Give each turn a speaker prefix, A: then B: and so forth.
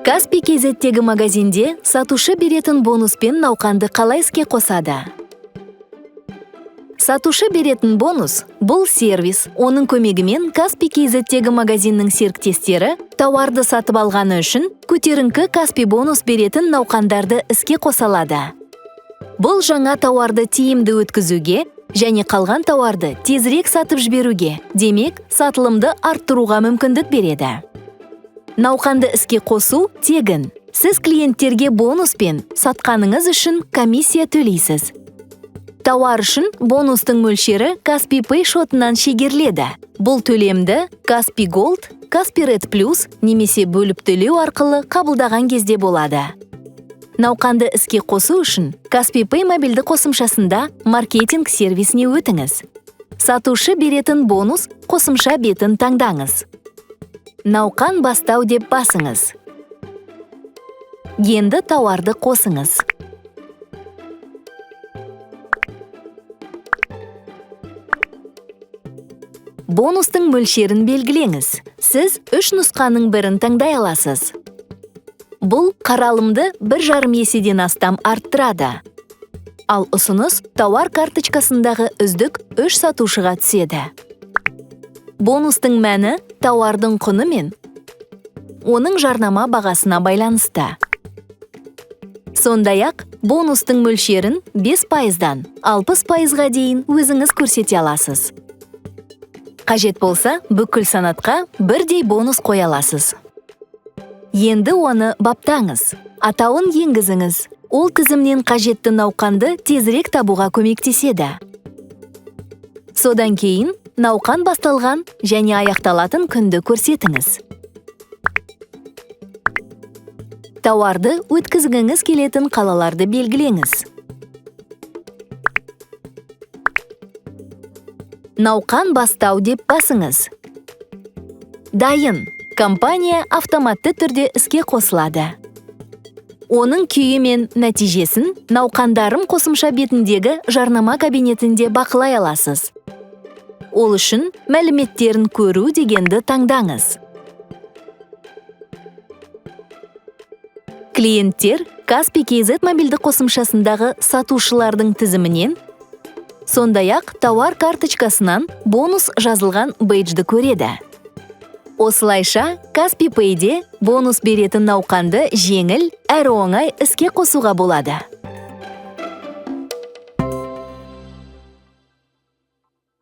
A: Каспий KZ'тегі магазинде сатушы беретін бонуспен науқанды қалай іске қосады? Сатушы беретін бонус – бұл сервис. Оның көмегімен Каспий KZ'тегі магазиннің серіктестері тауарды сатып алғаны үшін көтеріңкі Каспий бонус беретін науқандарды іске қосалады. Бұл жаңа тауарды тиімді өткізуге және қалған тауарды тезірек сатып жіберуге, демек, сатылымды арттыруға мүмкіндік береді. Науқанды іске қосу тегін. Сіз клиенттерге бонуспен сатқаныңыз үшін комиссия төлейсіз. Тауар үшін бонустың мөлшері Каспий Pay шотынан шегеріледі. Бұл төлемді Каспий Gold, Каспий Red Plus немесе бөліп төлеу арқылы қабылдаған кезде болады. Науқанды іске қосу үшін Каспий Pay мобильді қосымшасында маркетинг сервисіне өтіңіз. Сатушы беретін бонус қосымша бетін таңдаңыз. Науқан бастау деп басыңыз. Енді тауарды қосыңыз. Бонустың мөлшерін белгілеңіз. Сіз 3 нұсқаның бірін таңдай аласыз. Бұл қаралымды 1,5 еседен астам арттырады. Ал ұсыныс тауар карточкасындағы үздік 3 сатушыға түседі. Бонустың мәні тауардың құны мен оның жарнама бағасына байланысты. Сондай-ақ, бонустың мөлшерін 5%-дан 60%-ға дейін өзіңіз көрсете аласыз. Қажет болса, бүкіл санатқа бірдей бонус қоя аласыз. Енді оны баптаңыз, атауын енгізіңіз. Ол тізімнен қажетті науқанды тезірек табуға көмектеседі. Содан кейін, науқан басталған және аяқталатын күнді көрсетіңіз. Тауарды өткізгіңіз келетін қалаларды белгілеңіз. Науқан бастау деп басыңыз. Дайын. Компания автоматты түрде іске қосылады. Оның күйі мен нәтижесін науқандарым қосымша бетіндегі жарнама кабинетінде бақылай аласыз. Ол үшін мәліметтерін көру дегенді таңдаңыз. Клиенттер Каспий KZ мобильді қосымшасындағы сатушылардың тізімінен, сондай-ақ тауар карточкасынан бонус жазылған бейджді көреді. Осылайша, Каспий Pay'де бонус беретін науқанды жеңіл, әрі оңай іске қосуға болады.